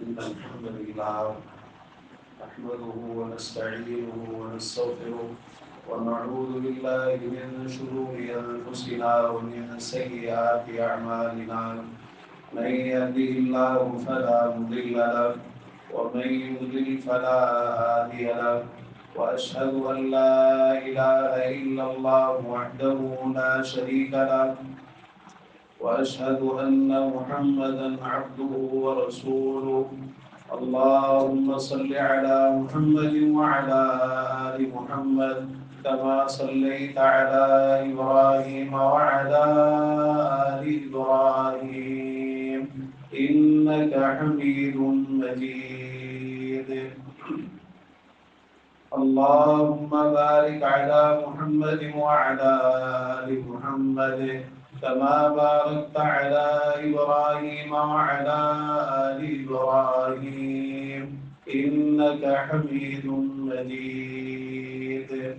إن الحمد لله نحمده ونستعينه ونستغفره ونعوذ بالله من شرور أنفسنا ومن سيئات أعمالنا من يهده الله فلا مضل له ومن يضلل فلا هادي له وأشهد أن لا إله إلا الله وحده لا شريك له وأشهد أن محمدا عبده ورسوله اللهم صل على محمد وعلى آل محمد كما صليت على إبراهيم وعلى آل إبراهيم إنك حميد مجيد اللهم بارك على محمد وعلى آل محمد كما باركت على إبراهيم وعلى آل إبراهيم إنك حميد مجيد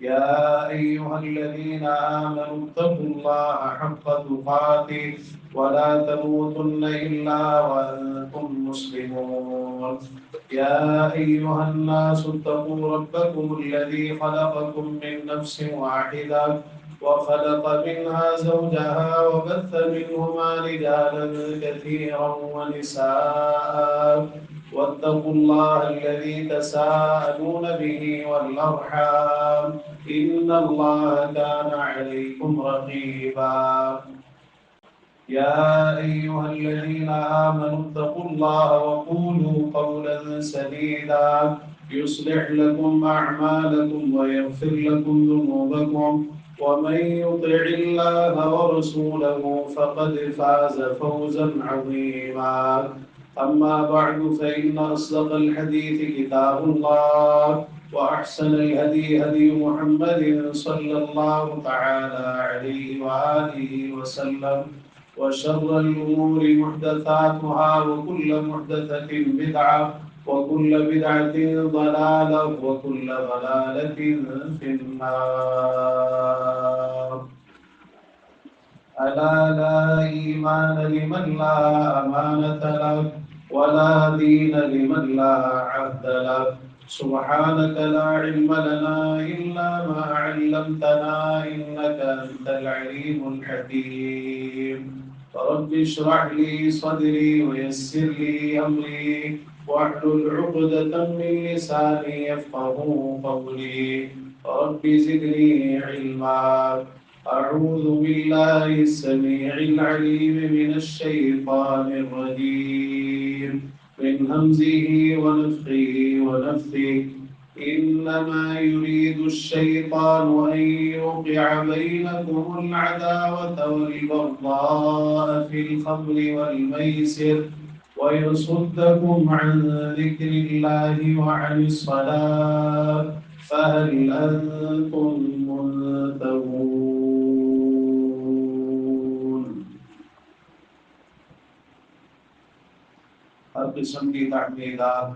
يا أيها الذين آمنوا اتقوا الله حق تقاته ولا تموتن إلا وأنتم مسلمون يا أيها الناس اتقوا ربكم الذي خلقكم من نفس واحدة وخلق منها زوجها وبث منهما رجالا كثيرا ونساء واتقوا الله الذي تساءلون به والأرحام إن الله كان عليكم رقيبا يا أيها الذين آمنوا اتقوا الله وقولوا قولا سديدا يصلح لكم أعمالكم ويغفر لكم ذنوبكم ومن يطع الله ورسوله فقد فاز فوزا عظيما أما بعد فإن أصدق الحديث كتاب الله وأحسن الهدي هدي محمد صلى الله تعالى عليه وآله وسلم وشر الأمور محدثاتها وكل محدثة بدعة وكل بدعة ضلالة وكل ضلالة في النار ألا لا إيمان لمن لا أمانة له ولا دين لمن لا عهد له سبحانك لا علم لنا إلا ما علمتنا إنك أنت العليم الحكيم رب اشرح لي صدري ويسر لي أمري واحلل عقدة من لساني يفقهوا قولي رب زدني علما أعوذ بالله السميع العليم من الشيطان الرجيم من همزه ونفخه ونفثه إنما يريد الشيطان أن يوقع بينكم العداوة والبغضاء في الخمر والميسر ويصدكم عن ذكر الله وعن الصلاة فهل أنتم منتهون ہر قسم کی تحمیدات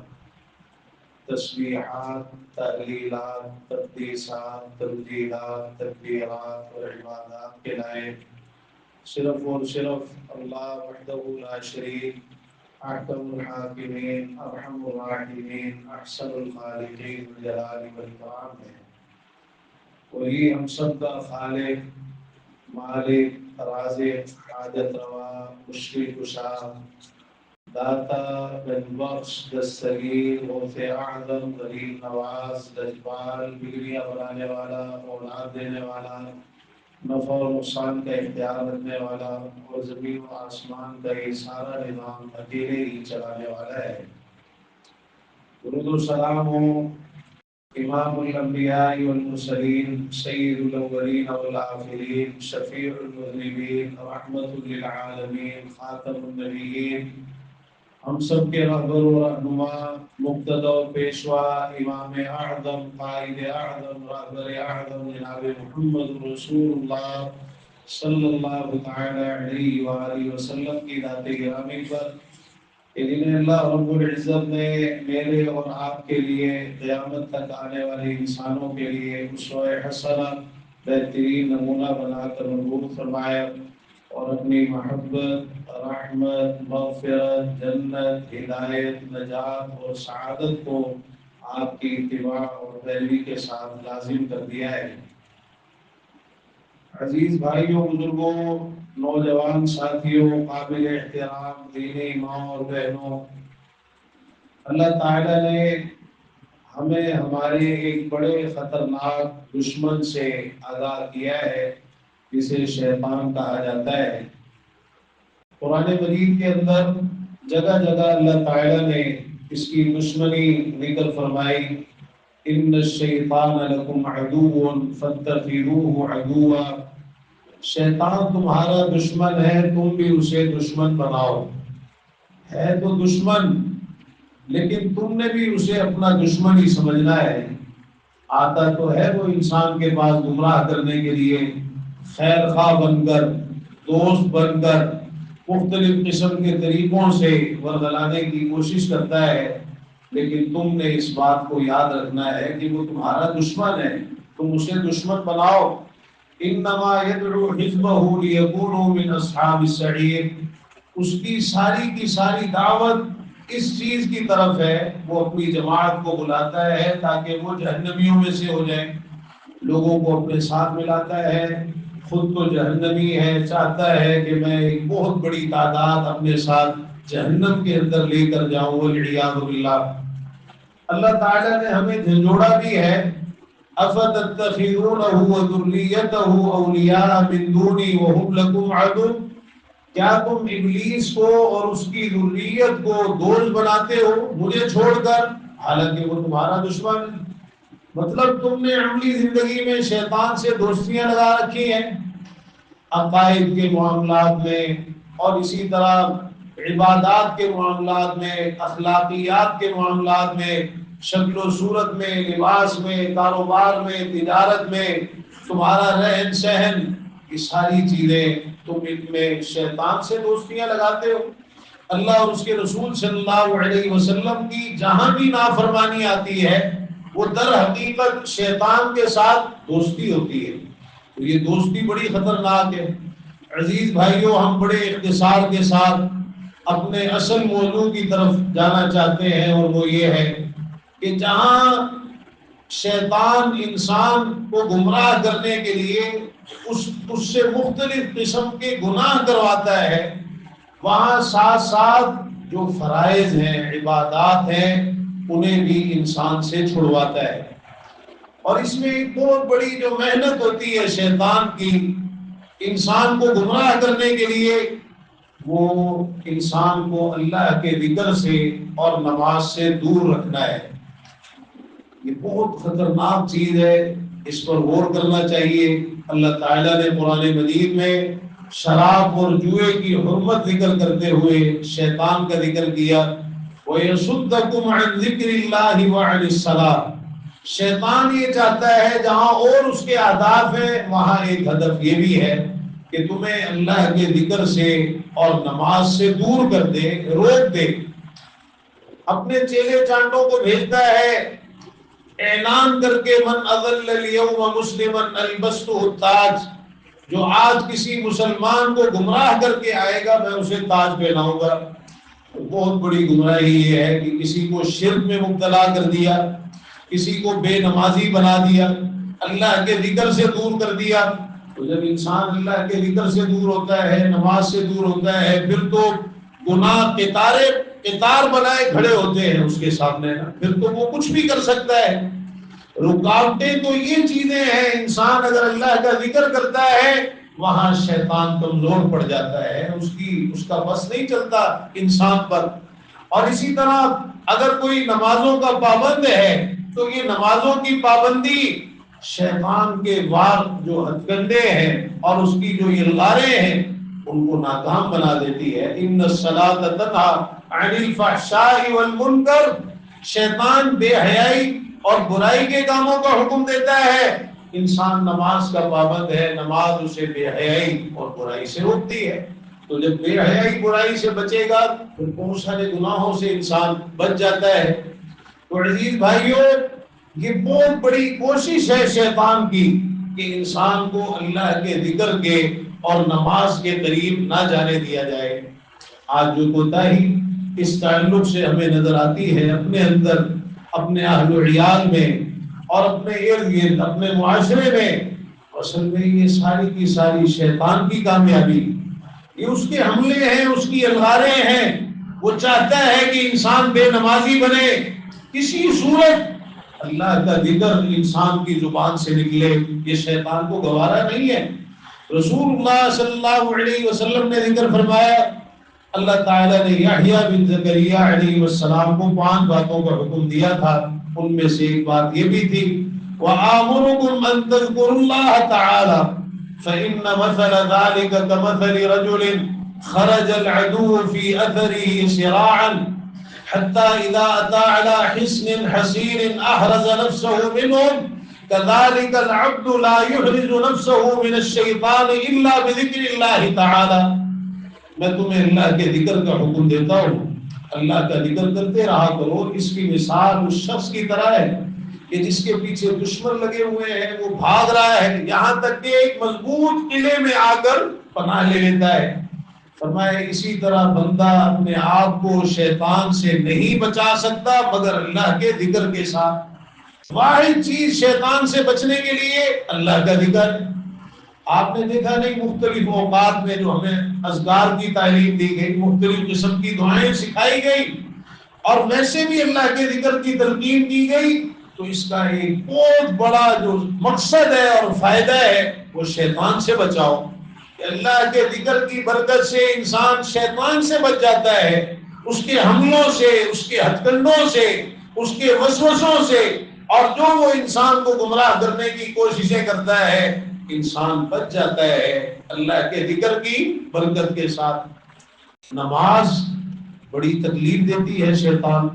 تسبیحات تحلیلات تقدیسات تمجیدات تکبیرات اور عبادات کے لائق صرف اور صرف اللہ وحدہ لا شریک احکم الحاکمین ارحم الراحمین احسن الخالقین الجلال والاکرام ہے وہی ہم سب کا خالق مالک رازق حاجت روا مشکل کشا داتا بن بخش دستگیر غوث اعظم غریب نواز لجپال بگڑیاں بنانے والا اولاد دینے والا نفع و نقصان کا اختیار رکھنے والا اور زمین و آسمان کا یہ سارا نظام اکیلے ہی چلانے والا ہے درود و سلام ہو امام الانبیاء والمرسلین سید الاولین والآخرین شفیع المذنبین رحمت للعالمین خاتم النبیین ہم سب کے رہبر و رہنما مقتدی و پیشوا امام اعظم قائد اعظم رہبر اعظم جناب محمد رسول اللہ صلی اللہ تعالی علیہ وآلہ وسلم کی ذات گرامی پر جنہیں اللہ رب العزت نے میرے اور آپ کے لیے قیامت تک آنے والے انسانوں کے لیے اسوہ حسنہ بہترین نمونہ بنا کر مبعوث فرمایا اور اپنی محبت، رحمت، مغفرت، جنت، ہدایت، نجات اور سعادت کو آپ کی اتباع اور پیروی کے ساتھ لازم کر دیا ہے۔ عزیز بھائیوں، بزرگوں، نوجوان ساتھیوں، قابل احترام دینی ماں اور بہنوں، اللہ تعالیٰ نے ہمیں ہمارے ایک بڑے خطرناک دشمن سے آگاہ کیا ہے، جسے شیطان کہا جاتا ہے۔ قرآن مجید کے اندر جگہ جگہ اللہ تعالیٰ نے اس کی دشمنی ذکر فرمائی۔ ان الشیطان لکم عدو فاتخذوہ عدوا، شیطان تمہارا دشمن ہے، تم بھی اسے دشمن بناؤ۔ ہے تو دشمن، لیکن تم نے بھی اسے اپنا دشمن ہی سمجھنا ہے۔ آتا تو ہے وہ انسان کے پاس گمراہ کرنے کے لیے، خیر خواہ بن کر، دوست بن کر، مختلف قسم کے طریقوں سے ورگلانے کی کوشش کرتا ہے، لیکن تم نے اس بات کو یاد رکھنا ہے کہ وہ تمہارا دشمن ہے، تم اسے دشمن بناؤ۔ انما يدعو حزبه ليكونوا من اصحاب السعیر، اس کی ساری دعوت اس چیز کی طرف ہے، وہ اپنی جماعت کو بلاتا ہے تاکہ وہ جہنمیوں میں سے ہو جائیں، لوگوں کو اپنے ساتھ ملاتا ہے، خود تو جہنمی ہے، چاہتا ہے کہ میں ایک بہت بڑی تعداد اپنے ساتھ جہنم کے اندر لے کر جاؤں، والعیاذ باللہ۔ اللہ تعالیٰ نے ہمیں جھنجھوڑا بھی ہے، افتتخذونہ وذریتہ اولیاء من دونی وہم لکم عدو، کیا تم ابلیس کو اور اس کی ذریت کو دوست بناتے ہو مجھے چھوڑ کر، حالانکہ وہ تمہارا دشمن ہے۔ مطلب تم نے عملی زندگی میں شیطان سے دوستیاں لگا رکھی ہیں، عقائد کے معاملات میں، اور اسی طرح عبادات کے معاملات میں، اخلاقیات کے معاملات میں، شکل و صورت میں، لباس میں، کاروبار میں، تجارت میں، تمہارا رہن سہن، یہ ساری چیزیں تم ان میں شیطان سے دوستیاں لگاتے ہو۔ اللہ اور اس کے رسول صلی اللہ علیہ وسلم کی جہاں بھی نافرمانی آتی ہے، وہ در حقیقت شیطان کے ساتھ دوستی ہوتی ہے۔ تو یہ دوستی بڑی خطرناک ہے۔ عزیز بھائیوں، ہم بڑے اختصار کے ساتھ اپنے اصل موضوع کی طرف جانا چاہتے ہیں، اور وہ یہ ہے کہ جہاں شیطان انسان کو گمراہ کرنے کے لیے اس سے مختلف قسم کے گناہ کرواتا ہے، وہاں ساتھ ساتھ جو فرائض ہیں، عبادات ہیں، انہیں بھی انسان سے چھڑواتا ہے۔ اور اس میں ایک بہت بڑی جو محنت ہوتی ہے شیطان کی انسان کو گمراہ کرنے کے لیے، وہ انسان کو اللہ کے ذکر سے اور نماز سے دور رکھنا ہے۔ یہ بہت خطرناک چیز ہے، اس پر غور کرنا چاہیے۔ اللہ تعالیٰ نے قرآن مجید میں شراب اور جوئے کی حرمت ذکر کرتے ہوئے شیطان کا ذکر کیا، وَيَصُدَّكُمْ عَنْ ذِكْرِ اللَّهِ وَعَنِ الصَّلَاةِ، شیطان یہ چاہتا ہے جہاں اور اس کے اہداف ہیں، وہاں ایک ہدف یہ بھی ہے کہ تمہیں اللہ کے ذکر سے اور نماز سے دور کر دے، روک دے۔ اپنے چیلے چانٹوں کو بھیجتا ہے اعلان کر کے، من اضل اليوم مسلما البسته التاج، جو آج کسی مسلمان کو گمراہ کر کے آئے گا میں اسے تاج پہناؤں گا۔ بہت بڑی گمراہی یہ ہے کہ کسی کو شرک میں مبتلا کر دیا، کسی کو بے نمازی بنا دیا، اللہ کے ذکر سے دور کر دیا۔ تو جب انسان اللہ کے ذکر سے دور ہوتا ہے، نماز سے دور ہوتا ہے، پھر تو گناہ قطار بنائے کھڑے ہوتے ہیں اس کے سامنے، پھر تو وہ کچھ بھی کر سکتا ہے۔ رکاوٹیں تو یہ چیزیں ہیں، انسان اگر اللہ کا ذکر کرتا ہے وہاں شیطان کمزور پڑ جاتا ہے، اس کا بس نہیں چلتا انسان پر۔ اور اسی طرح اگر کوئی نمازوں کا پابند ہے تو یہ نمازوں کی پابندی شیطان کے وار جو ہتھ کنڈے ہیں اور اس کی جو یلغاریں ہیں ان کو ناکام بنا دیتی ہے۔ ان الصلاۃ تنہی عن الفحشاء والمنکر، شیطان بے حیائی اور برائی کے کاموں کا حکم دیتا ہے، انسان نماز کا پابند ہے، نماز اسے بے حیائی اور برائی سے روکتی ہے۔ تو جب بے حیائی برائی سے بچے گا پھر بہت سارے گناہوں سے انسان بچ جاتا ہے۔ تو عزیز بھائیوں، یہ بہت بڑی کوشش ہے شیطان کی کہ انسان کو اللہ کے ذکر کے اور نماز کے قریب نہ جانے دیا جائے۔ آج جو کوتاہی اس تعلق سے ہمیں نظر آتی ہے اپنے اندر، اپنے اہل و عیال میں اور اپنے ارد گرد اپنے معاشرے میں، اصل میں یہ ساری کی ساری شیطان کی کامیابی، یہ اس کے حملے ہیں، اس کی الغاریں ہیں۔ وہ چاہتا ہے کہ انسان بے نمازی بنے، کسی صورت اللہ کا ذکر انسان کی زبان سے نکلے، یہ شیطان کو گوارا نہیں ہے۔ رسول اللہ صلی اللہ علیہ وسلم نے ذکر فرمایا، اللہ تعالیٰ نے یحییٰ بن زکریا علیہ السلام کو 5 باتوں کا حکم دیا تھا، ان میں سے ایک بات یہ بھی تھی، وَآمُرُكُمْ أَن تَذْكُرُوا اللَّهَ تَعَالَى فَإِنَّ مَثَلَ ذَلِكَ كَمَثَلِ رَجُلٍ خرج العدو في أثره سراعا حتى إذا أتى على حصن حصين أحرز نفسه منهم كذلك العبد لا يحرز نفسه من الشيطان إلا بذكر الله تعالى۔ میں تمہیں اللہ کے ذکر کا حکم دیتا ہوں، اللہ کا ذکر کرتے رہا کرو۔ اس کی مثال اس شخص کی طرح ہے کہ جس کے پیچھے دشمن لگے ہوئے ہیں، وہ بھاگ رہا ہے یہاں تک کہ ایک مضبوط قلعے میں آ کر پناہ لے لیتا ہے۔ فرمایا اسی طرح بندہ اپنے آپ کو شیطان سے نہیں بچا سکتا مگر اللہ کے ذکر کے ساتھ۔ واحد چیز شیطان سے بچنے کے لیے اللہ کا ذکر۔ آپ نے دیکھا نہیں مختلف اوقات میں جو ہمیں اذکار کی تعلیم دی گئی، مختلف قسم کی دعائیں سکھائی گئی اور ویسے بھی اللہ کے ذکر کی تلقین کی گئی، تو اس کا ایک بہت بڑا جو مقصد ہے اور فائدہ ہے وہ شیطان سے بچاؤ۔ اللہ کے ذکر کی برکت سے انسان شیطان سے بچ جاتا ہے، اس کے حملوں سے، اس کے ہتھ کنڈوں سے، اس کے وسوسوں سے، اور جو وہ انسان کو گمراہ کرنے کی کوششیں کرتا ہے انسان بچ جاتا ہے اللہ کے ذکر کی برکت کے ساتھ۔ نماز بڑی تکلیف دیتی ہے شیطان،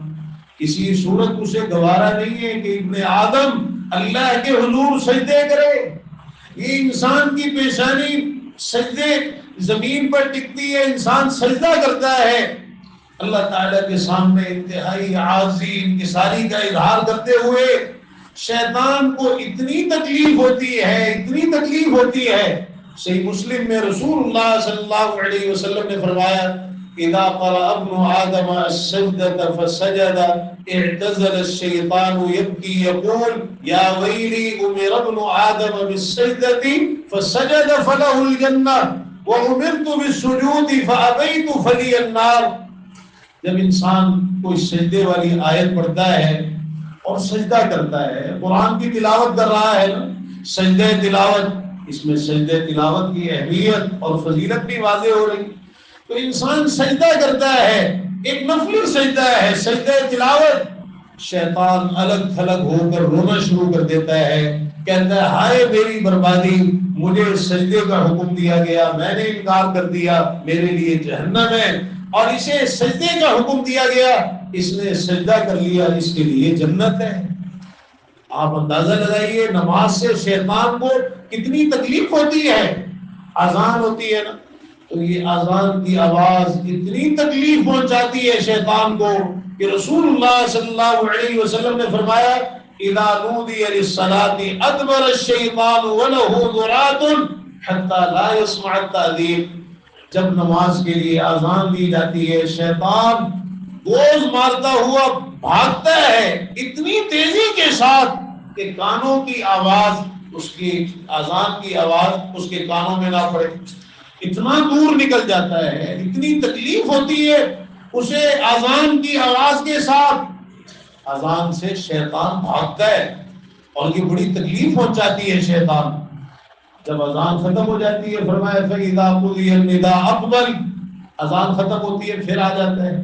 کسی صورت اسے گوارا نہیں ہے کہ ابن آدم اللہ کے حضور سجدے کرے۔ یہ انسان کی پیشانی سجدے زمین پر ٹکتی ہے، انسان سجدہ کرتا ہے اللہ تعالیٰ کے سامنے انتہائی عاجزی انکساری کا اظہار کرتے ہوئے۔ شیطان کو اتنی تکلیف ہوتی ہے، اتنی تکلیف ہوتی ہے، صحیح مسلم میں رسول اللہ صلی اللہ علیہ وسلم نے فرمایا، اذا قرأ ابن آدم السجدة فسجد اعتزل الشيطان يبكي يقول يا ويلي أمر ابن آدم بالسجدة فسجد فله الجنة وأمرت بالسجود فأبيت فلي النار۔ جب انسان کوئی سجدے والی آیت پڑھتا ہے اور سجدہ کرتا ہے، قرآن کی تلاوت کر رہا ہے نا، سجدہ تلاوت، اس میں سجدہ تلاوت کی اہمیت اور فضیلت بھی واضح ہو رہی، تو انسان سجدہ کرتا ہے، ایک نفلی سجدہ ہے سجدہ تلاوت، شیطان الگ تھلگ ہو کر رونا شروع کر دیتا ہے، کہتا ہے ہائے میری بربادی، مجھے سجدے کا حکم دیا گیا، میں نے انکار کر دیا، میرے لیے جہنم ہے، اور اسے سجدے کا حکم دیا گیا، اس نے سجدہ کر لیا، اس کے لیے جنت ہے۔ آپ اندازہ لگائیے نماز سے شیطان کو کتنی تکلیف ہوتی ہے۔ اذان ہوتی ہے نا، تو یہ اذان کی آواز اتنی تکلیف پہنچاتی ہے شیطان کو کہ رسول اللہ صلی اللہ علیہ وسلم نے فرمایا، اذا نودی للصلاة ادبر الشیطان وله ذرات حتى لا يسمع التأذین۔ جب نماز کے لیے اذان دی جاتی ہے شیطان گوز مارتا ہوا بھاگتا ہے اتنی تیزی کے ساتھ کہ کانوں کی آواز، اس کی اذان کی آواز اس کے کانوں میں نہ پڑے، اتنا دور نکل جاتا ہے، اتنی تکلیف ہوتی ہے اسے اذان کی آواز کے ساتھ۔ اذان سے شیطان بھاگتا ہے اور یہ بڑی تکلیف پہنچاتی ہے شیطان۔ جب اذان ختم ہو جاتی ہے فرمایا فَإِذَا قُضِيَ النِّدَاءُ أَقْبَلَ، اذان ختم ہوتی ہے پھر آ جاتا ہے،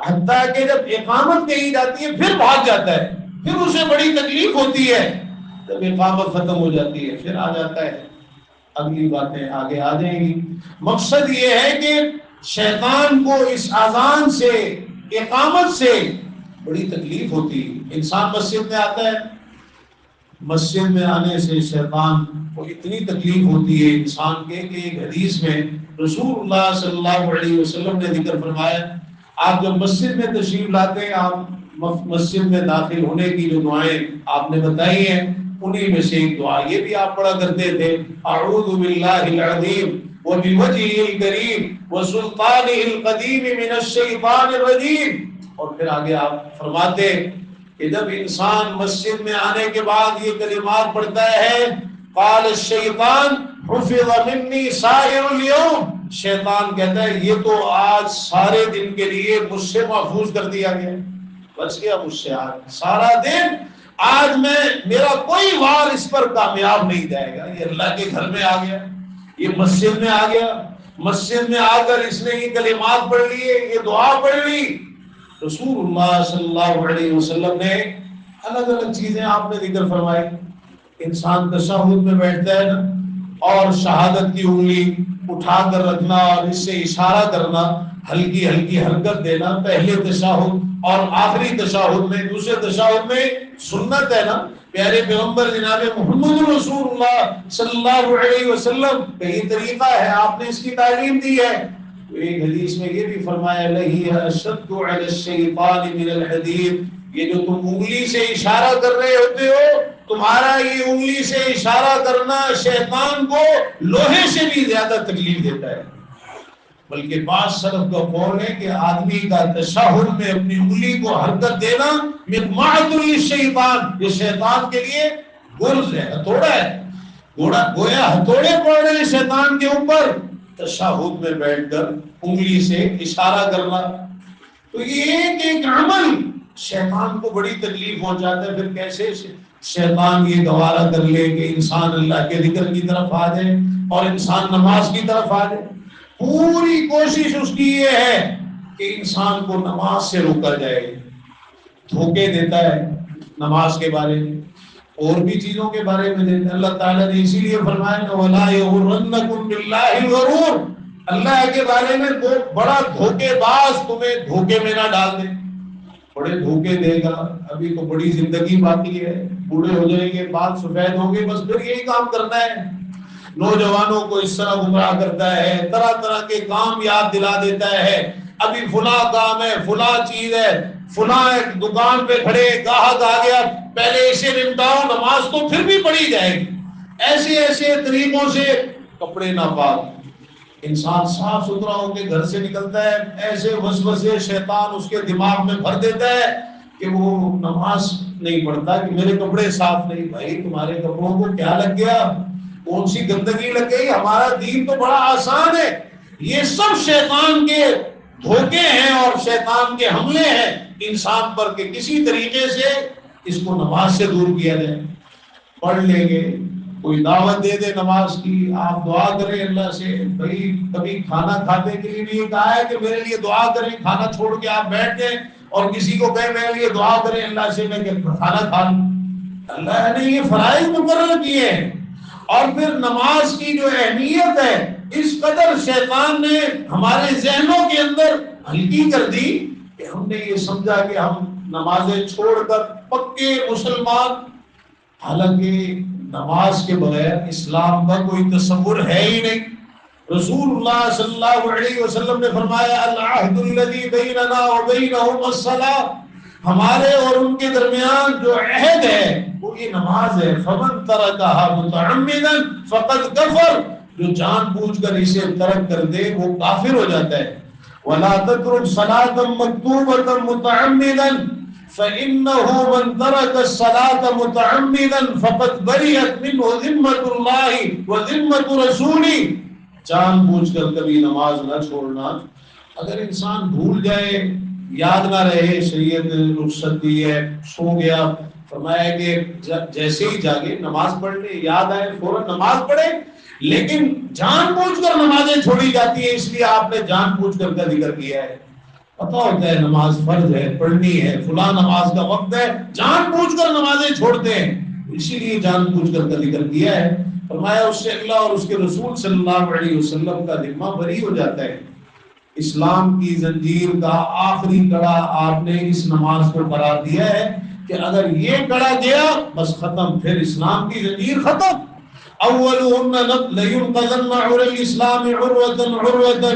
حتیٰ کہ جب اقامت کہی جاتی ہے پھر بھاگ جاتا ہے، پھر اسے بڑی تکلیف ہوتی ہے، جب اقامت ختم ہو جاتی ہے پھر آ جاتا ہے۔ اگلی باتیں آگے آ جائیں گی۔ مقصد یہ ہے کہ شیطان کو اس اذان سے، اقامت سے بڑی تکلیف ہوتی ہے۔ انسان مسجد میں آتا ہے، مسجد میں آنے سے شیطان کو اتنی تکلیف ہوتی ہے انسان کے کہ ایک حدیث میں رسول اللہ صلی اللہ علیہ وسلم نے ذکر فرمایا، آپ جب مسجد میں تشریف لاتے ہیں، آپ مسجد میں داخل ہونے کی جو دعائیں آپ نے بتائی ہیں انہی میں سے ایک دعا یہ بھی آپ پڑھا کرتے تھے، اعوذ باللہ العظیم وبوجهه الکریم وسلطانه القدیم من الشیطان الرجیم. اور پھر آگے آپ فرماتے کہ جب انسان مسجد میں آنے کے بعد یہ کلمات پڑھتا ہے، قال الشیطان حفظ منی سائر اليوم، شیطان کہتا ہے یہ تو آج سارے دن کے لیے مجھ سے محفوظ کر دیا گیا، بچ گیا مجھ سے آج سارا دن، آج میں میرا کوئی وار اس پر کامیاب نہیں جائے گا. یہ اللہ کے گھر میں آ گیا، یہ مسجد میں آ گیا، مسجد میں آ کر اس نے یہ کلمات پڑھ لیے، یہ دعا پڑھ لی. رسول اللہ صلی اللہ علیہ وسلم نے الگ الگ چیزیں آپ نے ذکر فرمائی. انسان تشہد میں بیٹھتا ہے نا، اور شہادت کی انگلی اٹھا کر رکھنا اور اس سے اشارہ کرنا، ہلکی ہلکی حرکت دینا پہلے تشہد اور آخری تشہد میں. دوسرے تشہد میں سنت ہے نا، پیارے پیغمبر جناب محمد رسول اللہ صلی اللہ علیہ وسلم کا یہ طریقہ ہے، آپ نے اس کی تعلیم دی ہے. ایک حدیث میں یہ بھی فرمایا لہی اشد علی الشیطان من الحدید، یہ جو تم انگلی سے اشارہ کر رہے ہوتے ہو، تمہارا یہ انگلی سے اشارہ کرنا شیطان کو لوہے سے بھی زیادہ تکلیف دیتا ہے. بلکہ بعض سلف کا قول ہے کہ آدمی کا تشہد میں اپنی انگلی کو حرکت دینا مقمعۃ للشیطان، یہ شیطان کے لیے گرز ہے، ہتھوڑا ہے، گویا ہتھوڑے پڑ رہے ہیں شیطان کے اوپر. تشہد میں بیٹھ کر انگلی سے اشارہ کرنا، تو یہ ایک ایک عمل شیطان کو بڑی تکلیف پہنچاتا ہے. پھر کیسے شیطان یہ گوارا کر لے کہ انسان اللہ کے ذکر کی طرف آ جائے اور انسان نماز کی طرف آ جائے. پوری کوشش اس کی یہ ہے کہ انسان کو نماز سے روکا جائے. دھوکے دیتا ہے نماز کے بارے میں اور بھی چیزوں کے بارے میں دیتا ہے. اللہ تعالیٰ نے اسی لیے فرمایا وَلَا يَغُرَّنَّكُمْ بِاللَّهِ الْغَرُورُ، اللہ کے بارے میں بڑا دھوکے باز تمہیں دھوکے میں نہ ڈال دے. بڑے دھوکے دے گا، ابھی تو بڑی زندگی باقی ہے، بوڑھے ہو جائیں گے، بال سفید ہوں گے، بس پھر یہی کام کرنا ہے. نوجوانوں کو اس طرح گمراہ کرتا ہے، طرح طرح کے کام یاد دلا دیتا ہے، ابھی فلاں کام ہے، فلاں چیز ہے، فلاں ایک دکان پہ کھڑے گاہک آ گیا، پہلے اسے نمٹاؤ، نماز تو پھر بھی پڑھی جائے گی. ایسے ایسے طریقوں سے کپڑے ناپاک، انسان صاف ستھرا ہو کے گھر سے نکلتا ہے، ایسے وسوسے شیطان اس کے دماغ میں بھر دیتا ہے کہ وہ نماز نہیں پڑھتا کہ میرے کپڑے صاف نہیں. بھائی تمہارے کپڑوں کو کیا لگ گیا، کون سی گندگی لگ گئی؟ ہمارا دین تو بڑا آسان ہے. یہ سب شیطان کے دھوکے ہیں اور شیطان کے حملے ہیں انسان پر کہ کسی طریقے سے اس کو نماز سے دور کیا جائے. پڑھ لیں گے، کوئی دعوت دے دے نماز کی، آپ دعا کریں اللہ سے. بھائی کبھی کھانا کھاتے کے لیے بھی یہ کہا ہے کہ میرے لیے دعا کریں، کھانا چھوڑ کے آپ بیٹھ جائیں اور کسی کو کہیں میرے لیے دعا کریں اللہ سے میں کھانا کھا لوں. اللہ نے یہ فرائض مقرر کیے ہیں. اور پھر نماز کی جو اہمیت ہے اس قدر شیطان نے ہمارے ذہنوں کے اندر ہلکی کر دی کہ ہم نے یہ سمجھا کہ ہم نمازیں چھوڑ کر پکے مسلمان، حالانکہ نماز کے بغیر اسلام کا کوئی تصور ہے ہی نہیں. رسول اللہ صلی اللہ علیہ وسلم نے فرمایا العہد الذی بیننا وبینہم الصلاۃ، ہمارے اور ان کے درمیان جو عہد ہے وہ یہ نماز ہے. فمن ترکھا متعمدا فقد کفر، جو جان بوجھ کر اسے ترک کر دے وہ کافر ہو جاتا ہے. ولا تترک صلاۃ مکتوبۃ متعمدا فإنه من ترك الصلاة متعمدا فقد برئت منه ذمة الله وذمة رسوله. جان بوجھ کر کبھی نماز نہ چھوڑنا. اگر انسان بھول جائے، یاد نہ رہے، شریعت نے رخصت دی ہے، سو گیا، فرمایا کہ جیسے ہی جاگے نماز پڑھ لے، یاد آئے فوراً نماز پڑھے. لیکن جان بوجھ کر نمازیں چھوڑی جاتی ہیں، اس لیے آپ نے جان بوجھ کر کا ذکر کیا ہے. پتہ ہوتا ہے نماز فرض ہے، پڑھنی ہے، فلاں نماز کا وقت ہے، جان بوجھ کر نمازیں چھوڑتے ہیں، اسی لیے جان بوجھ کر کا ذکر کیا ہے. فرمایا اس سے اللہ اور اس کے رسول صلی اللہ علیہ وسلم کا ذمہ بری ہو جاتا ہے. اسلام کی زنجیر کا آخری کڑا آپ نے اس نماز کو قرار دیا ہے کہ اگر یہ کڑا گیا بس ختم، پھر اسلام کی زنجیر ختم. اولهن لينقضن عرى الاسلام عروة عروة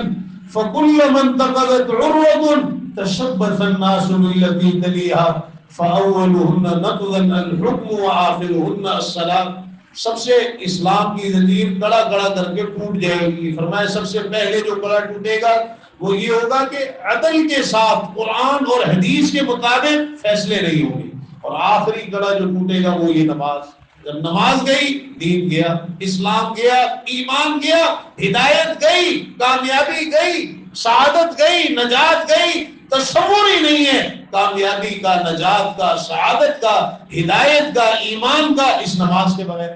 فكل من انتقضت عروة تشبث الناس بالتي تليها فاولهن نقضا الحكم واخرهن الصلاۃ، سب سے اسلام کی زنجیر کڑا کڑا کر کے ٹوٹ جائے گی. فرمایا سب سے پہلے جو کڑا ٹوٹے گا وہ یہ ہوگا کہ عدل کے ساتھ قرآن اور حدیث کے مطابق فیصلے نہیں ہوں گے، اور آخری کڑا جو ٹوٹے گا وہ یہ نماز. جب نماز گئی دین گیا، اسلام گیا، ایمان گیا، ہدایت گئی، کامیابی گئی، سعادت گئی، نجات گئی. تصور ہی نہیں ہے کامیابی کا، نجات کا، سعادت کا، ہدایت کا، ایمان کا اس نماز کے بغیر.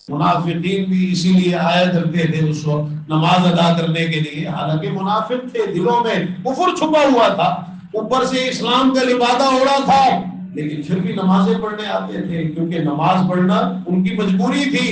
منافقین بھی اسی لیے آیا کرتے تھے اس وقت نماز ادا کرنے کے لیے، حالانکہ منافق تھے، دلوں میں کفر چھپا ہوا تھا، اوپر سے اسلام کا لبادہ اوڑا تھا، لیکن پھر بھی نمازیں پڑھنے آتے تھے، کیونکہ نماز پڑھنا ان کی مجبوری تھی.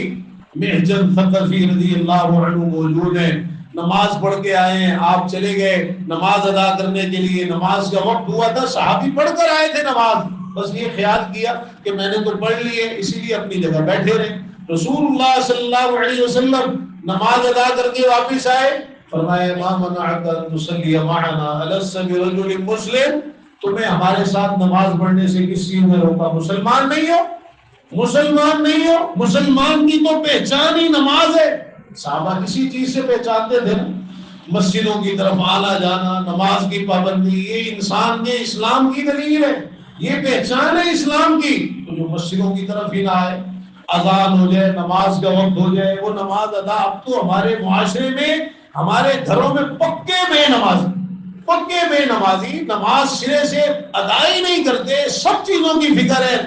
محجن ثقفی رضی اللہ عنہ موجود ہیں، نماز پڑھ کے آئے ہیں، آپ چلے گئے نماز ادا کرنے کے لیے، نماز کا وقت ہوا تھا، صحابی پڑھ کر آئے تھے نماز، بس یہ خیال کیا کہ میں نے تو پڑھ لی ہے، اسی لیے اپنی جگہ بیٹھے رہے. رسول اللہ صلی اللہ علیہ وسلم نماز ادا کر کے واپس آئے، فرمایا ما منعک ان تصلی معنا الست برجل مسلم، تمہیں ہمارے ساتھ نماز پڑھنے سے کس چیز میں روکا؟ مسلمان نہیں ہو؟ مسلمان نہیں ہو؟ مسلمان کی تو پہچان ہی نماز ہے. صحابہ کسی چیز سے پہچانتے تھے نا، مسجدوں کی طرف آنا جانا، نماز کی پابندی، یہ انسان کے اسلام کی دلیل ہے، یہ پہچان ہے اسلام کی. تو جو مسجدوں کی طرف ہی نہ آئے، اذان ہو جائے، نماز کا وقت ہو جائے، وہ نماز ادا. اب تو ہمارے معاشرے میں، ہمارے گھروں میں پکے بے نمازی نماز سرے سے ادا ہی نہیں کرتے. سب چیزوں کی فکر ہے،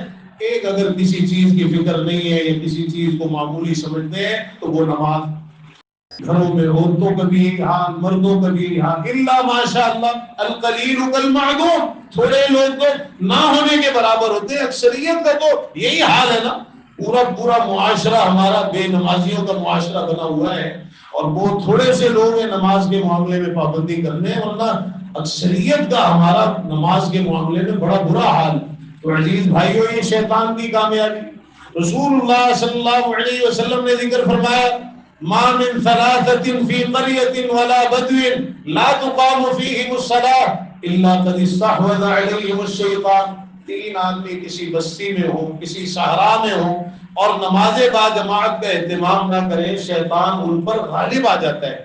ایک اگر کسی چیز کی فکر نہیں ہے یا کسی چیز کو معمولی سمجھتے ہیں تو وہ نماز. گھروں میں عورتوں کا بھی حال، مردوں کا بھی حال، الا ماشاء اللہ القلیل کالمعدوم، تھوڑے لوگ تو نہ ہونے کے برابر ہوتے ہیں. اکثریت کا تو یہی حال ہے نا، پورا معاشرہ ہمارا بے نمازیوں کا معاشرہ بنا ہوا ہے، اور بہت تھوڑے سے لوگ ہیں نماز کے معاملے میں پابندی کرنے، ورنہ اکثریت کا ہمارا نماز کے معاملے میں بڑا برا حال. تو عزیز بھائیو، یہ شیطان کی کامیابی. رسول اللہ صلی اللہ علیہ وسلم نے ذکر فرمایا ما من ثلاثة في قرية ولا بدو لا تقام فيهم الصلاة إلا قد استحوذ عليهم الشيطان. 3 آدمی کسی بستی میں ہو، کسی صحرا میں ہو، اور نماز با جماعت کا اہتمام نہ کریں، شیطان ان پر غالب آ جاتا ہے،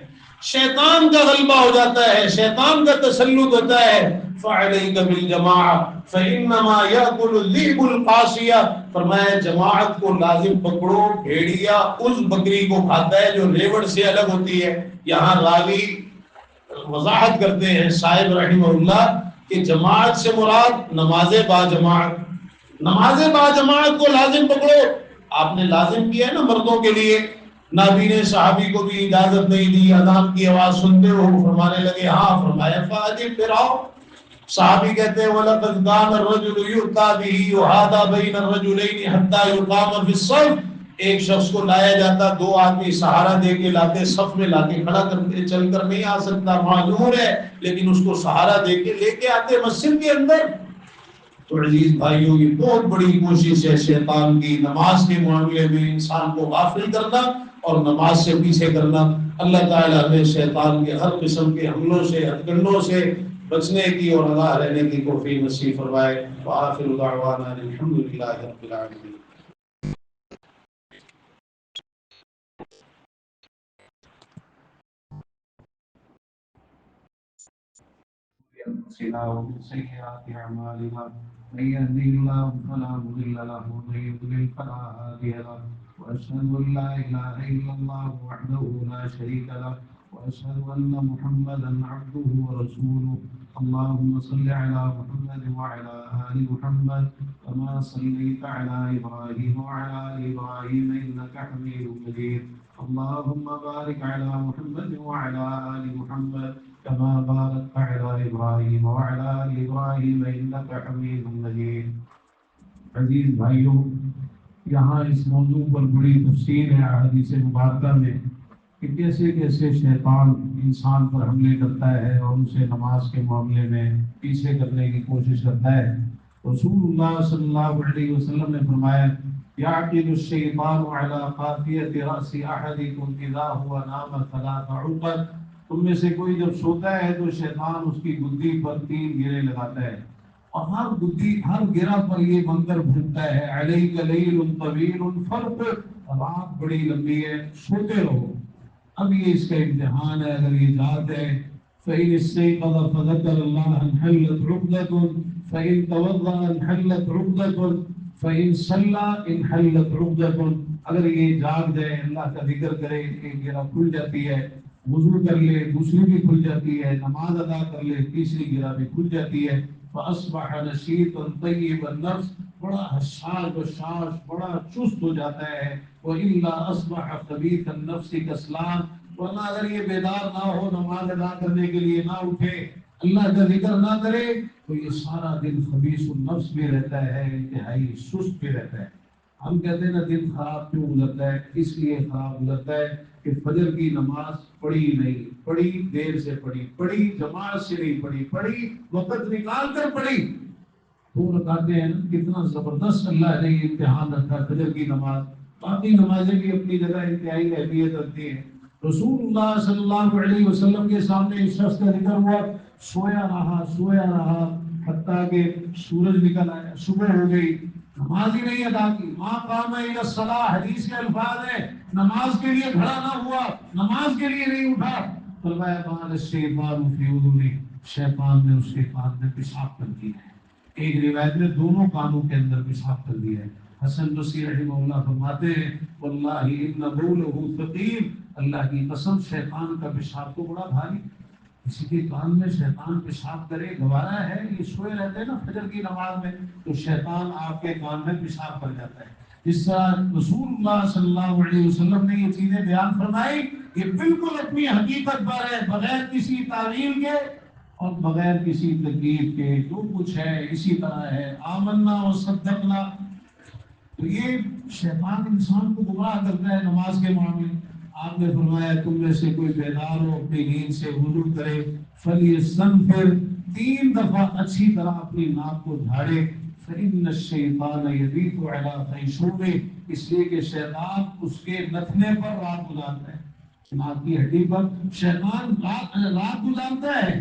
شیطان کا غلبہ ہو جاتا ہے، شیطان کا تسلط ہوتا ہے. فَعَلَيْكَ بِالْجَمَاعَةِ فَإِنَّمَا يَأْكُلُ الذِّئْبُ الْقَاسِيَةَ، فرمایا جماعت کو لازم پکڑو، بھیڑیا اس بکری کو کھاتا ہے جو ریوڑ سے الگ ہوتی ہے. یہاں راوی وضاحت کرتے ہیں صاحب رحمہ اللہ کہ جماعت سے مراد نماز با جماعت، نماز با جماعت کو لازم پکڑو. آپ نے لازم کیا ہے نا مردوں کے لیے، نبی نے صحابی کو بھی اجازت نہیں دی، اذان کی آواز سنتے ہو فرمانے لگے ہاں، فرمایا فاجب پھر آؤ. صحابی کہتے ہیں وَلَقَدْ كَانَ الرَّجُلُ يُؤْتَى بِهِ يُحَاذَى بَيْنَ الرَّجُلَيْنِ حَتَّى يُقَامَ فِي الصَّفِّ، ایک شخص کو لایا جاتا، 2 آدمی سہارا دے کے لاتے، صف میں لا کے کھڑا کرتے، چل کر نہیں آ سکتا، معذور ہے، لیکن اس کو سہارا دے کے لے کے آتے مسجد کے اندر. تو عزیز بھائیوں، یہ بہت بڑی کوشش ہے شیطان کی نماز کے معاملے میں انسان کو غافل کرنا اور نماز سے پیچھے کرنا. اللہ تعالیٰ ہمیں شیطان کے ہر قسم کے حملوں سے، ہتھ کنڈوں سے بچنے کی اور آگاہ رہنے کی توفیق نصیب فرمائے. وآخر دعوانا الحمدللہ رب العالمین. أنفسنا ومن سيئات أعمالنا من يهده الله فلا مضل له ومن يضلل فلا هادي له وأشهد أن لا إله إلا الله وحده لا شريك له وأشهد أن محمدا عبده ورسوله. اللهم صل على محمد وعلى آل محمد كما صليت على إبراهيم وعلى آل إبراهيم إنك حميد مجيد. اللهم بارك على محمد وعلى آل محمد كما باركت على إبراهيم وعلى آل إبراهيم إنك حميد مجيد. عزیز بھائیوں، یہاں اس موضوع پر بڑی تفصیل ہے احادیث مبارکہ میں کہ کیسے کیسے شیطان انسان پر حملے کرتا ہے اور اسے نماز کے معاملے میں پیچھے کرنے کی کوشش کرتا ہے. رسول اللہ صلی اللہ علیہ وسلم نے فرمایا يعقد الشيطان على قافية رأس أحدكم إذا هو نام 3 عقد، تم میں سے کوئی جب سوتا ہے تو شیطان اس کی گدی پر 3 گرے لگاتا ہے. اور ہر گرہ پر یہ منظر گھومتا ہے، علیک لیل طویل فرق، رات بڑی لمبی ہے، سوتے رہو۔ اب یہ اس کا امتحان ہے، اگر یہ ذات ہے فإن استيقظ فذكر الله انحلت عقدة، فإن توضأ انحلت عقدة، فإن صلى انحلت عقدة۔ اگر یہ جاگ جائے، اللہ کا ذکر کرے، ایک گرہ کھل جاتی ہے، وضو کر لے دوسری بھی کھل جاتی ہے، نماز ادا کر لے تیسری گرہ بھی کھل جاتی ہے۔ فأصبح نشيطا طيب النفس، بڑا حساس بشاش، بڑا چست ہو جاتا ہے۔ وإلا أصبح خبيث النفس كسلان، ورنہ اگر یہ بیدار نہ ہو، نماز ادا کرنے کے لیے نہ اٹھے، اللہ کا ذکر نہ کرے، تو یہ سارا دن خبیث النفس بھی رہتا ہے، انتہائی سست بھی رہتا ہے۔ ہم کہتے ہیں نا دن خراب کیوں گزرتا ہے؟ اس لیے خراب گزرتا ہے کہ فجر کی نماز پڑھی نہیں، پڑھی دیر سے پڑھی جماعت سے نہیں پڑھی وقت نکال کر پڑھی۔ تو رکعتیں ہیں نا، کتنا زبردست اللہ نے یہ امتحان رکھا فجر کی نماز۔ باقی نمازیں بھی اپنی جگہ انتہائی اہمیت رکھتی ہیں۔ رسول اللہ صلی اللہ علیہ وسلم کے سامنے اس شخص کا ذکر ہوا، سویا رہا حتیٰ کہ سورج نکل آیا، صبح ہو گئی، نماز ہی نہیں ادا کی۔ ما قام الی الصلاۃ، حدیث کے الفاظ ہیں، نماز کے لیے کھڑا نہ ہوا، نماز کے لیے نہیں اٹھا۔ فرمایا بال الشیطان فی اذنہ، شیطان نے اس کے کان میں پیشاب کر دیا ہے۔ ایک روایت میں دونوں کانوں کے اندر پیشاب کر دیا ہے۔ حسن بصری رحمہ اللہ فرماتے ہیں واللہ ان بولہ ثقیل، اللہ کی قسم شیطان کا پیشاب تو بڑا بھاری، کسی کے کان میں شیطان پیشاب کرے گوارا ہے؟ یہ سوئے رہتے ہیں نا فجر کی نماز میں، تو شیطان آپ کے کان میں پیشاب کر جاتا ہے۔ جس طرح رسول اللہ صلی اللہ علیہ وسلم نے یہ چیزیں بیان فرمائی، یہ بالکل اپنی حقیقت پر ہے، بغیر کسی تعویل کے اور بغیر کسی تکلیف کے، جو کچھ ہے اسی طرح ہے۔ آمنا و صدقنا، تو یہ شیطان انسان کو گمراہ کرتا ہے نماز کے معاملے۔ آپ نے فرمایا تم میں سے کوئی بیدار ہو اپنی نیند سے وضو کرے، فلیستنفر، 3 دفعہ اچھی طرح اپنی ناک کو جھاڑے، فإن الشیطان یبیت علی خیشومہ، اس لیے کہ شیطان اس کے نتنے پر رات گزارتا ہے، ناک کی ہڈی پر شیطان رات گزارتا ہے،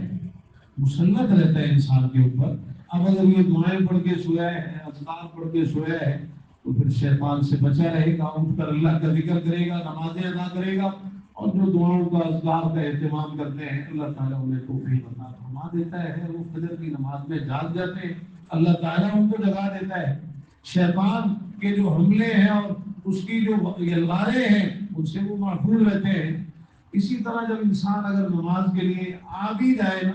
مسلط رہتا ہے انسان کے اوپر۔ اب اگر یہ دعائیں پڑھ کے سویا ہے، اذکار پڑھ کے سویا ہے، تو پھر شیطان سے بچا رہے گا، اٹھ کر اللہ کا ذکر کرے گا، نمازیں ادا کرے گا، اور جو دعاؤں کا اذکار کا اہتمام کرتے ہیں اللہ تعالیٰ انہیں توفیق عطا فرما دیتا ہے، وہ فجر کی نماز میں جاگ جاتے ہیں، اللہ تعالیٰ ان کو جگا دیتا ہے۔ شیطان کے جو حملے ہیں اور اس کی جو یلغاریں ہیں ان سے وہ محفوظ رہتے ہیں۔ اسی طرح جب انسان اگر نماز کے لیے آ بھی جائے نا،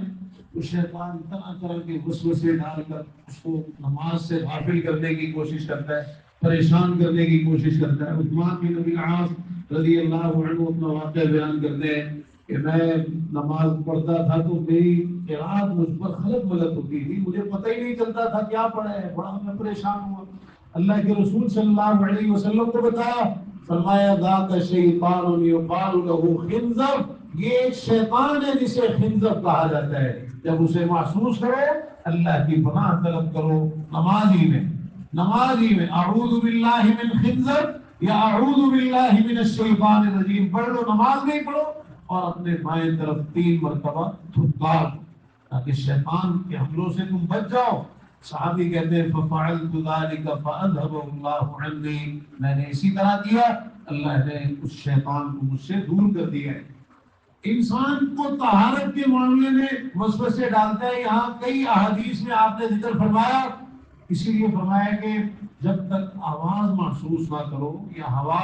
تو شیطان طرح طرح کے وسوسے ڈال کر اس کو نماز سے غافل کرنے کی کوشش کرتا ہے، پریشان کرنے کی کوشش کرتا ہے۔ عثمان بن ابی العاص رضی اللہ عنہ اپنا واقعہ بیان کرتے ہیں کہ میں نماز پڑھتا تھا تو میری قرات مجھ پر خلط ملط ہوتی تھی، مجھے پتہ ہی نہیں چلتا تھا کیا پڑھا ہے، بڑا میں پریشان ہوا۔ اللہ کے رسول صلی اللہ علیہ وسلم کو بتایا، فرمایا ذاک شیطان یقال له خنزر، یہ ایک شیطان ہے جسے خنزر کہا جاتا ہے، جب اسے محسوس کرو اللہ کی پناہ طلب کرو نماز ہی میں اعوذ باللہ من خنزر یا اعوذ باللہ من الشیطان الرجیم پڑھ لو، نماز میں پڑھو، اور اپنے بائیں طرف 3 مرتبہ تھپکار، تاکہ شیطان کے حملوں سے تم بچ جاؤ۔ صحابی کہتے ہیں ففعلت ذلك فاذهب الله عني، میں نے اسی طرح کیا، اللہ نے اس شیطان کو مجھ سے دور کر دیا ہے۔ انسان کو طہارت کے معاملے میں وسوسے ڈالتا ہے، یہاں کئی احادیث میں آپ نے ذکر فرمایا، اسی لیے فرمایا کہ جب تک آواز محسوس نہ کرو یا ہوا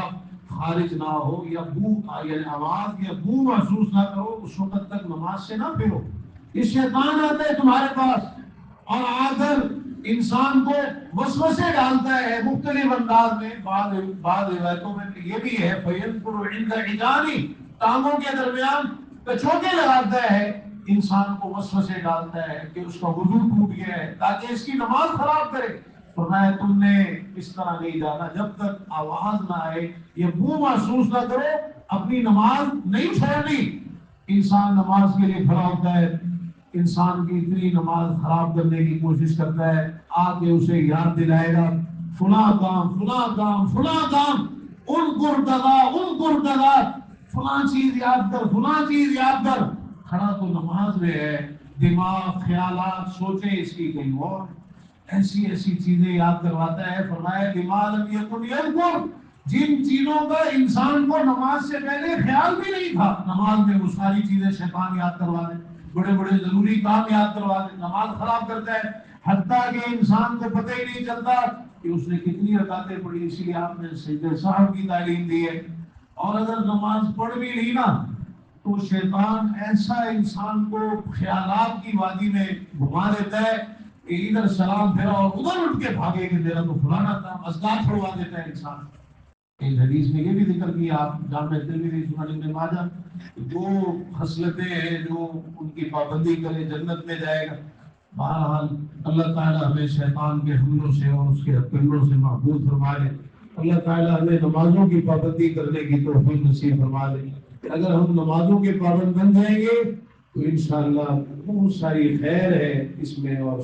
خارج نہ ہو یا بو، یعنی آواز یا بو محسوس نہ کرو، اس وقت تک نماز سے نہ پھرو۔ یہ شیطان آتا ہے تمہارے پاس اور آ کر انسان کو وسوسے ڈالتا ہے مختلف انداز میں۔ بعض روایتوں میں یہ بھی ہے فَيَذْكُرُ عِنْدَ عِجَانِ، ٹانگوں کے درمیان کچوٹے لگاتا ہے، انسان کو وسوسے ڈالتا ہے کہ اس کا وضو ٹوٹ گیا ہے تاکہ اس کی نماز خراب کرے۔ فرمایا تم نے اس طرح نہیں جانا، جب تک آواز نہ آئے یا بو محسوس نہ کرو اپنی نماز نہیں چھوڑنی۔ انسان نماز کے لیے کھڑا ہوتا ہے، انسان کی اتنی نماز خراب کرنے کی کوشش کرتا ہے، آگے اسے یاد دلائے گا فلاں کام فلاں کام فلاں کام، ان فلاں چیز یاد کر فلاں چیز یاد کر، کھڑا تو نماز میں ہے، دماغ خیالات سوچیں اس کی کہیں اور۔ ایسی ایسی چیزیں یاد کرواتا ہے. فرمایا لما لم یکن یذکر، جن چیزوں کا انسان کو نماز سے پہلے خیال بھی نہیں تھا، نماز میں وہ ساری چیزیں شیطان یاد کروا دے، بڑے بڑے ضروری کام یاد کروا دے، نماز خراب کرتا ہے. حتیٰ کہ انسان کو پتہ ہی نہیں چلتا کہ اس نے کتنی رکعتیں پڑھی. اسی لیے آپ نے سجدہ سہو کی تعلیم دی ہے. اور اگر نماز پڑھ بھی لی نا تو شیطان ایسا انسان کو خیالات کی وادی میں گھما دیتا ہے کہ ادھر سلام پھیرا اور ادھر اٹھ کے بھاگے کہ میرا تو فلانا تھا، اذکار چھوڑوا دیتا ہے انسان. ایک حدیث میں یہ بھی ذکر کیا آپ جامع ترمذی سنن ابن ماجہ، جو خصلتیں ہیں جو ان کی پابندی کرے جنت میں جائے گا. بہرحال اللہ تعالیٰ ہمیں شیطان کے حملوں سے اور اس کے حقلوں سے محفوظ فرما لے. اللہ تعالیٰ ہمیں نمازوں کی پابندی کرنے کی توفیق نصیب فرما لے. اگر ہم نمازوں کے پابند بن جائیں گے تو انشاءاللہ بہت ساری خیر ہے اس میں، اور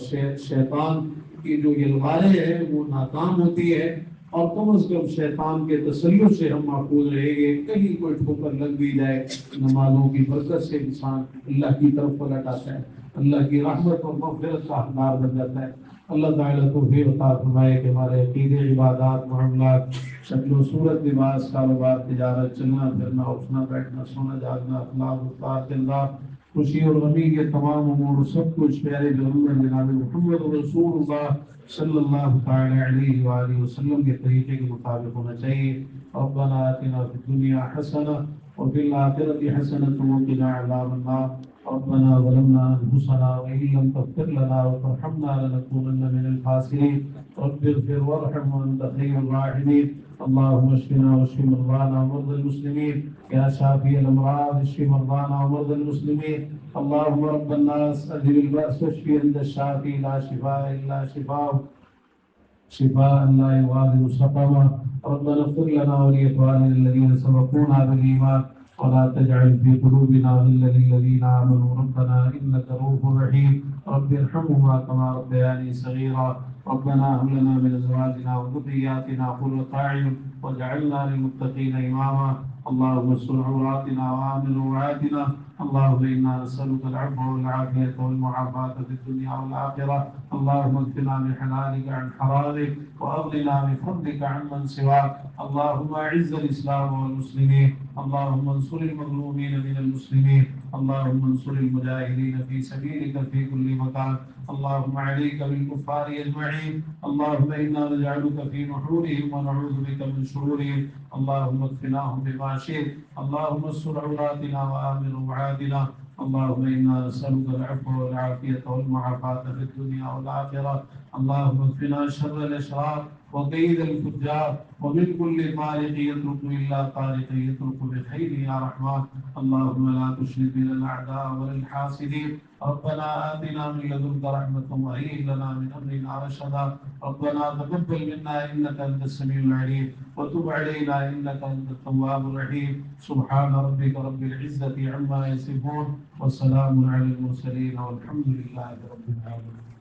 شیطان کی جو یلغاریں ہیں وہ ناکام ہوتی ہے، اور کم از کم شیطان کے تسلط سے ہم محفوظ رہیں گے. کہیں کوئی ٹھوکر لگ بھی جائے، نمازوں کی برکت سے انسان اللہ کی طرف پلٹ آتا ہے، اللہ کی رحمت اور مغفرت کا حقدار بن جاتا ہے. اللہ تعالیٰ کو بھی عطا فرمائے کہ ہمارے عقیدے، عبادات، معاملات، شکل و صورت، لباس، کاروبار، تجارت، چلنا پھرنا، اٹھنا بیٹھنا، سونا جاگنا، اخلاق، رفتار، کردار، خوشی اور غمی کے تمام امور سب کچھ پیارے پیغمبر جناب محمد رسول اللہ صلی اللہ تعالی علیہ وآلہ وسلم کے طریقے کے مطابق ہونا چاہیے. ربنا آتنا فی الدنیا حسنہ وفی الآخرة حسنة وقنا عذاب النار. ربنا ظلمنا أنفسنا وإن لم تغفر لنا وترحمنا لنكونن من الخاسرين. رب اغفر وارحم وأنت خير الراحمين. اللهم اشفنا واشف مرضانا ومرضى المسلمين يا شافي الأمراض اشف مرضانا ومرضى المسلمين. اللهم رب الناس أذهب البأس واشفي أنت الشافي لا شفاء إلا شفاءك شفاء لا يغادر سقما. ربنا اغفر لنا ولإخواننا الذين سبقونا بالإيمان ولا تجعل في قلوبنا غلا للذين آمنوا ربنا إنك رؤوف رحيم. رب ارحمهما كما ربياني صغيرا. ربنا هب لنا من أزواجنا وذرياتنا قرة أعين واجعلنا للمتقين إماما. اللهم استر عوراتنا وآمن روعاتنا. اللهم إنا نسألك العفو والعافية والمعافاة في الدنيا والآخرة. اللهم اكفنا من حلالك عن حرامك وأغننا من فضلك عمن سواك. اللهم أعز الإسلام والمسلمين. اللهم انصر المظلومين من المسلمين. اللهم انصر المجاهدين في سبيلك في كل مكان. اللهم عليك بالكفار أجمعين. اللهم إنا نجعلك في نحورهم ونعوذ بك من شرورهم. اللهم اكفناهم بما شئت. اللهم استر عوراتنا وآمن روعاتنا. اللهم إنا نسألك العفو والعافية والمعافاة في الدنيا والآخرة. اللهم اكفنا شر الأشرار وكيد الفجار ومن كل طارق يترك إلا طارق يترك بخير يا رحمن. اللهم لا تشرك بنا الأعداء ولا الحاسدين. ربنا آتنا من لدنك رحمة وهيئ لنا من أمرنا رشدا. ربنا تقبل منا إنك أنت السميع العليم وتب علينا إنك أنت التواب الرحيم. سبحان ربك رب العزة عما يصفون وسلام على المرسلين والحمد لله رب العالمين.